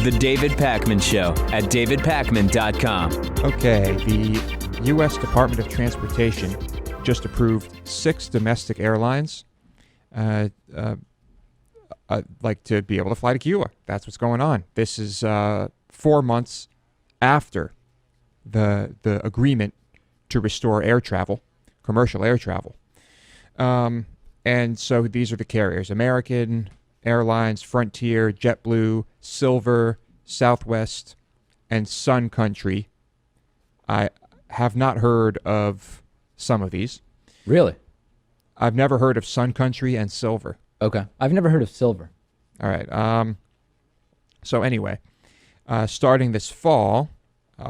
The David Pakman Show at davidpakman.com. Okay, the U.S. Department of Transportation just approved 6 domestic airlines like to be able to fly to Cuba. That's what's going on. This is 4 months after the agreement to restore air travel, commercial air travel. And so these are the carriers: American Airlines, Frontier, JetBlue, Silver, Southwest, and Sun Country. I have not heard of some of these. Really? I've never heard of Sun Country and Silver. Okay. I've never heard of Silver. All right. So anyway, starting this fall,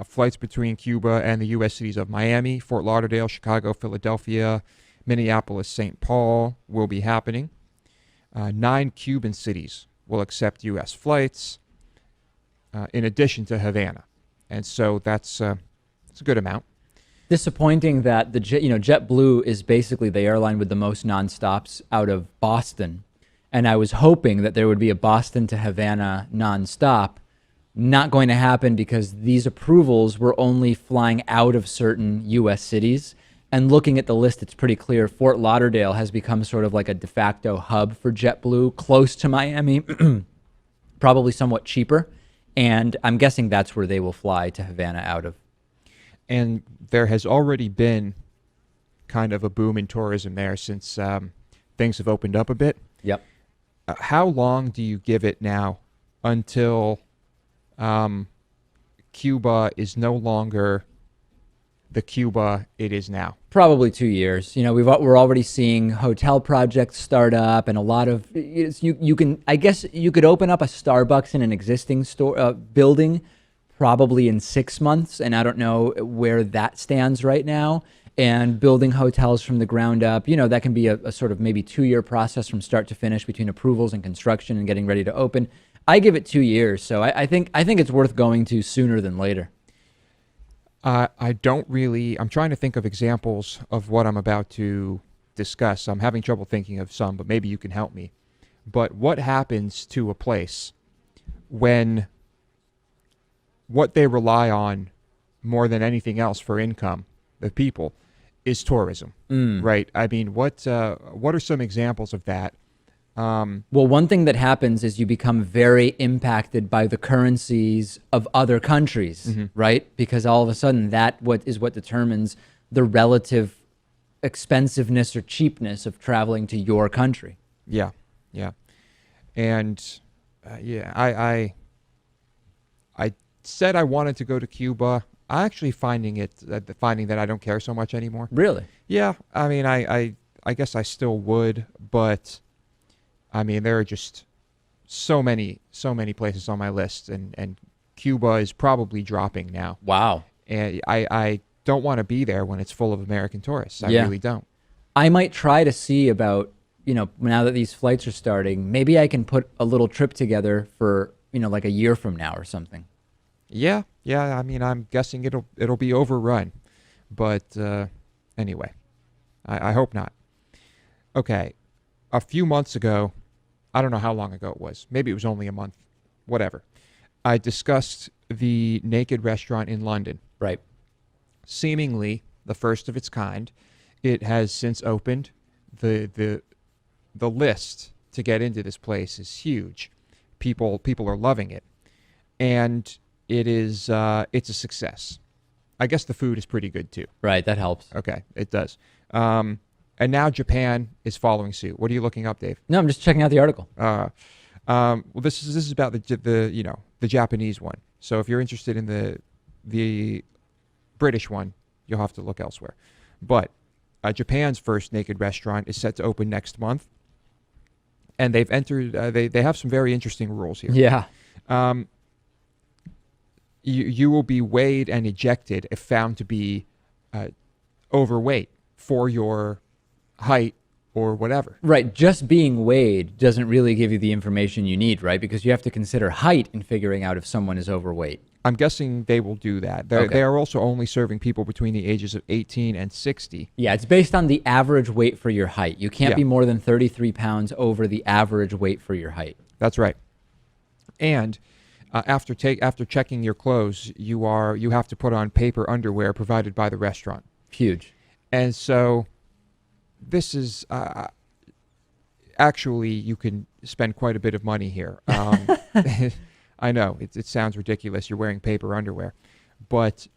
flights between Cuba and the U.S. cities of Miami, Fort Lauderdale, Chicago, Philadelphia, Minneapolis, St. Paul will be happening. 9 Cuban cities will accept U.S. flights, in addition to Havana, and so that's a good amount. Disappointing that JetBlue is basically the airline with the most nonstops out of Boston, and I was hoping that there would be a Boston to Havana nonstop. Not going to happen because these approvals were only flying out of certain U.S. cities. And looking at the list, it's pretty clear Fort Lauderdale has become sort of like a de facto hub for JetBlue, close to Miami, probably somewhat cheaper. And I'm guessing that's where they will fly to Havana out of. And there has already been kind of a boom in tourism there since things have opened up a bit. Yep. How long do you give it now until Cuba is no longer the Cuba it is now? Probably 2 years. We're already seeing hotel projects start up, and a lot of you can. I guess you could open up a Starbucks in an existing store building, probably in 6 months, and I don't know where that stands right now. And building hotels from the ground up, that can be a sort of maybe 2-year process from start to finish between approvals and construction and getting ready to open. I give it 2 years, so I think it's worth going to sooner than later. I don't really. I'm trying to think of examples of what I'm about to discuss. I'm having trouble thinking of some, but maybe you can help me. But what happens to a place when what they rely on more than anything else for income, the people, is tourism, right? I mean, what are some examples of that? Well, one thing that happens is you become very impacted by the currencies of other countries, right? Because all of a sudden what determines the relative expensiveness or cheapness of traveling to your country. Yeah. And I said I wanted to go to Cuba. I'm actually finding that I don't care so much anymore. Really? Yeah. I mean, I guess I still would, but I mean, there are just so many places on my list, and Cuba is probably dropping now. Wow. And I don't want to be there when it's full of American tourists. I really don't. I might try to see about, now that these flights are starting, maybe I can put a little trip together for, like a year from now or something. Yeah. I mean, I'm guessing it'll be overrun, but anyway, I hope not. Okay, a few months ago, I don't know how long ago it was. Maybe it was only a month, whatever. I discussed the naked restaurant in London. Right. Seemingly the first of its kind. It has since opened. The list to get into this place is huge. People are loving it, and it's a success. I guess the food is pretty good too. Right, that helps. Okay, it does. And now Japan is following suit. What are you looking up, Dave? No, I'm just checking out the article. Well, this is about the Japanese one. So if you're interested in the British one, you'll have to look elsewhere. But Japan's first naked restaurant is set to open next month, and they've entered. They have some very interesting rules here. Yeah. You will be weighed and ejected if found to be overweight for your height or whatever. Right. Just being weighed doesn't really give you the information you need, right? Because you have to consider height in figuring out if someone is overweight. I'm guessing they will do that. Okay. They are also only serving people between the ages of 18 and 60. Yeah, it's based on the average weight for your height. You can't Yeah. be more than 33 pounds over the average weight for your height. That's right. And after checking your clothes, you have to put on paper underwear provided by the restaurant. Huge. And so this is actually, you can spend quite a bit of money here. I know it sounds ridiculous. You're wearing paper underwear, but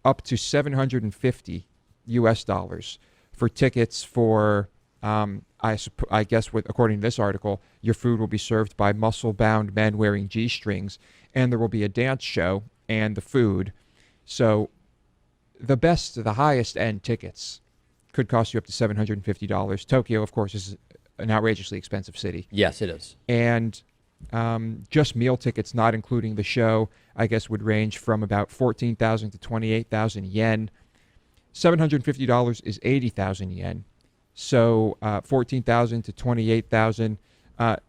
up to $750 for tickets for, I guess, according to this article, your food will be served by muscle-bound men wearing G-strings, and there will be a dance show and the food. So the highest end tickets could cost you up to $750. Tokyo, of course, is an outrageously expensive city. Yes, it is. And just meal tickets, not including the show, I guess would range from about 14,000 to 28,000 yen. $750 is 80,000 yen. So 14,000 to 28,000,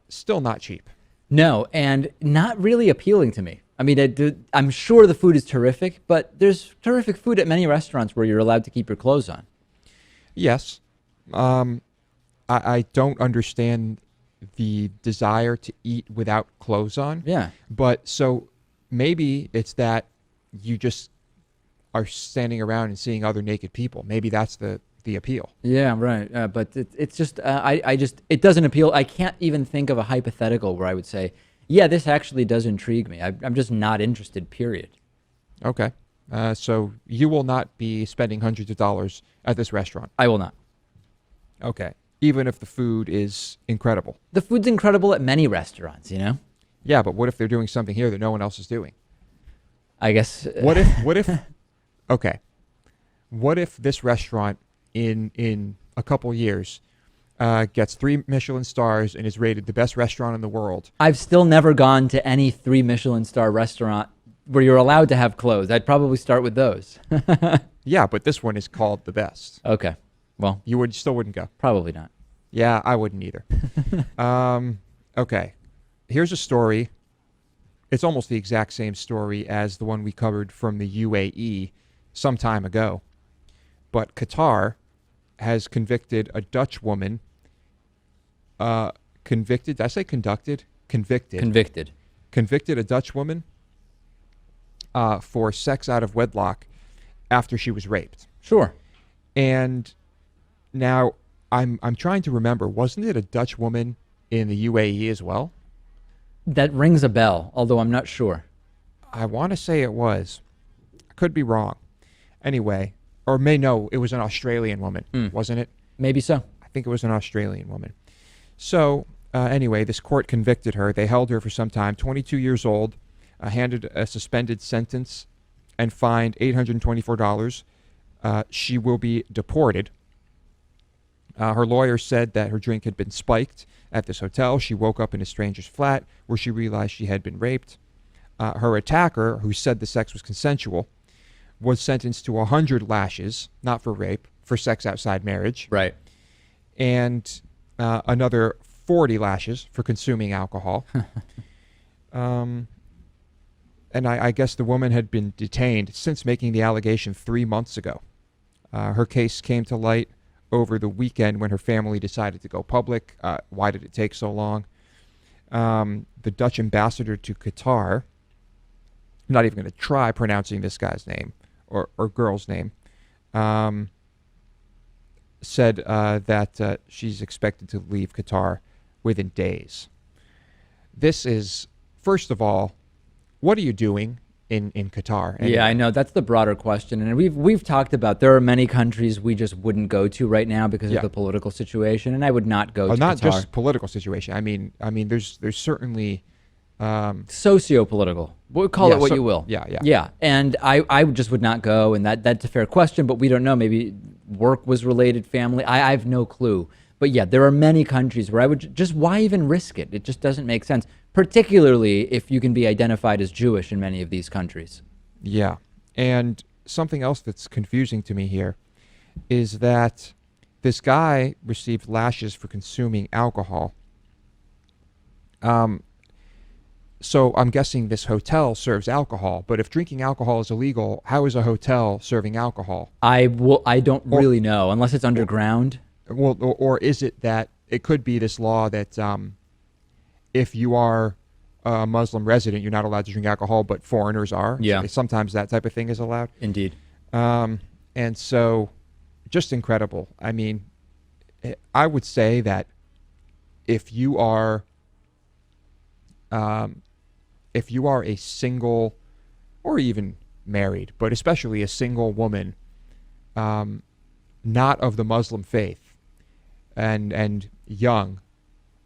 still not cheap. No, and not really appealing to me. I mean, I'm sure the food is terrific, but there's terrific food at many restaurants where you're allowed to keep your clothes on. Yes. I don't understand the desire to eat without clothes on. Yeah. But so maybe it's that you just are standing around and seeing other naked people. Maybe that's the appeal. Yeah, right. But it's just, it doesn't appeal. I can't even think of a hypothetical where I would say, yeah, this actually does intrigue me. I'm just not interested, period. Okay. So you will not be spending hundreds of dollars at this restaurant. I will not. Okay. Even if the food is incredible. The food's incredible at many restaurants, you know? Yeah, but what if they're doing something here that no one else is doing? I guess. What if okay. What if this restaurant in a couple years gets 3 Michelin stars and is rated the best restaurant in the world? I've still never gone to any 3 Michelin star restaurant where you're allowed to have clothes. I'd probably start with those. Yeah, but this one is called the best. Okay. Well, You still wouldn't go. probably not. Yeah, I wouldn't either. Okay. Here's a story. It's almost the exact same story as the one we covered from the UAE some time ago. But Qatar has convicted a Dutch woman. Convicted? Did I say conducted? Convicted. Convicted a Dutch woman for sex out of wedlock after she was raped. Sure. And now I'm trying to remember, wasn't it a Dutch woman in the UAE as well? That rings a bell, although I'm not sure. I want to say it was. I could be wrong. Anyway, it was an Australian woman, wasn't it? Maybe so. I think it was an Australian woman. So anyway, this court convicted her. They held her for some time, 22 years old, handed a suspended sentence and fined $824. She will be deported. Her lawyer said that her drink had been spiked at this hotel. She woke up in a stranger's flat where she realized she had been raped. Her attacker, who said the sex was consensual, was sentenced to 100 lashes, not for rape, for sex outside marriage. Right. And another 40 lashes for consuming alcohol. And I guess the woman had been detained since making the allegation 3 months ago. Her case came to light over the weekend when her family decided to go public. Why did it take so long? The Dutch ambassador to Qatar, I'm not even going to try pronouncing this guy's name or girl's name, said that she's expected to leave Qatar within days. This is, first of all, what are you doing in Qatar? Anyway? Yeah, I know. That's the broader question. And we've talked about there are many countries we just wouldn't go to right now because of the political situation, and I would not go to not Qatar. just political situation. I mean there's certainly socio-political. We'll call it what you will. Yeah. And I just would not go, and that's a fair question, but we don't know. Maybe work was related, family. I have no clue. But yeah, there are many countries where I would just, why even risk it? It just doesn't make sense, particularly if you can be identified as Jewish in many of these countries. Yeah. And something else that's confusing to me here is that this guy received lashes for consuming alcohol. So I'm guessing this hotel serves alcohol, but if drinking alcohol is illegal, how is a hotel serving alcohol? I don't really know, unless it's underground. Well, or is it that it could be this law that if you are a Muslim resident, you're not allowed to drink alcohol, but foreigners are? Yeah. Sometimes that type of thing is allowed. Indeed. And so, just incredible. I mean, I would say that if you are a single or even married, but especially a single woman, not of the Muslim faith and young,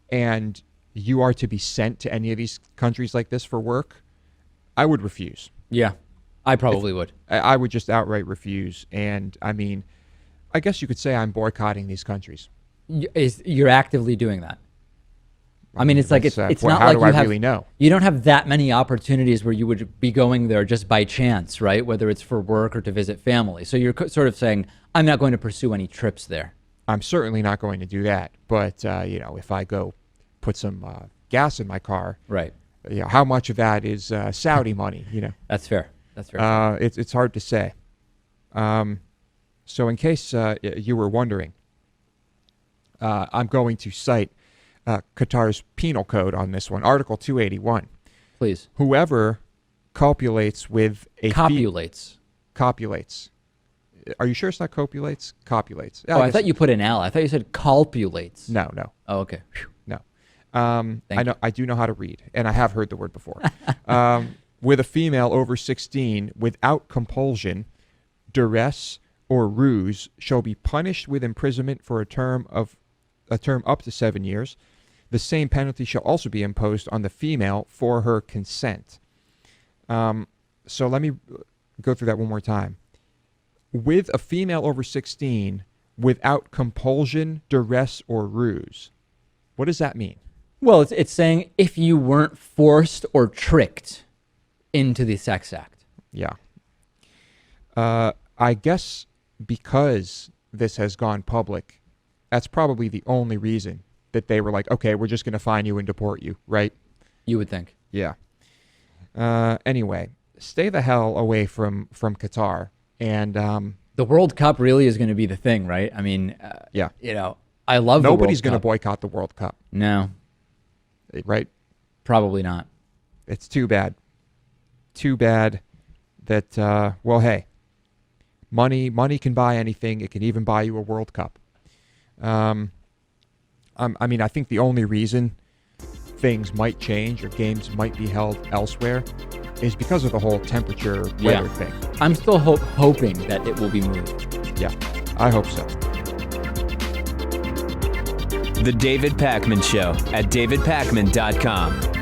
and you are to be sent to any of these countries like this for work, I would refuse. Yeah, I probably would. I would just outright refuse. And I mean, I guess you could say I'm boycotting these countries. You're actively doing that. I mean, it's like it's not how like do I really know? You don't have that many opportunities where you would be going there just by chance, right? Whether it's for work or to visit family. So you're sort of saying, I'm not going to pursue any trips there. I'm certainly not going to do that. But if I go put some gas in my car, right? How much of that is Saudi money? That's fair. That's fair. It's hard to say. So in case you were wondering, I'm going to cite Qatar's penal code on this one, Article 281. Please. Whoever copulates with a copulates. Are you sure it's not copulates? Copulates. Oh, I thought you put an L. I thought you said copulates. No. Oh, okay. No. I do know how to read, and I have heard the word before. With a female over 16, without compulsion, duress, or ruse, shall be punished with imprisonment for a term up to 7 years. The same penalty shall also be imposed on the female for her consent. So let me go through that one more time. With a female over 16, without compulsion, duress, or ruse. What does that mean? Well, it's saying if you weren't forced or tricked into the sex act. Yeah. I guess because this has gone public, that's probably the only reason that they were like, okay, we're just going to fine you and deport you, right? You would think. Yeah. Anyway, stay the hell away from Qatar. And the World Cup really is going to be the thing, right? I mean, yeah. I love the World Cup. Nobody's going to boycott the World Cup. No. Right? Probably not. It's too bad. Too bad that, hey, money can buy anything. It can even buy you a World Cup. I think the only reason things might change or games might be held elsewhere is because of the whole temperature weather thing. I'm still hoping that it will be moved. Yeah, I hope so. The David Pakman Show at davidpakman.com.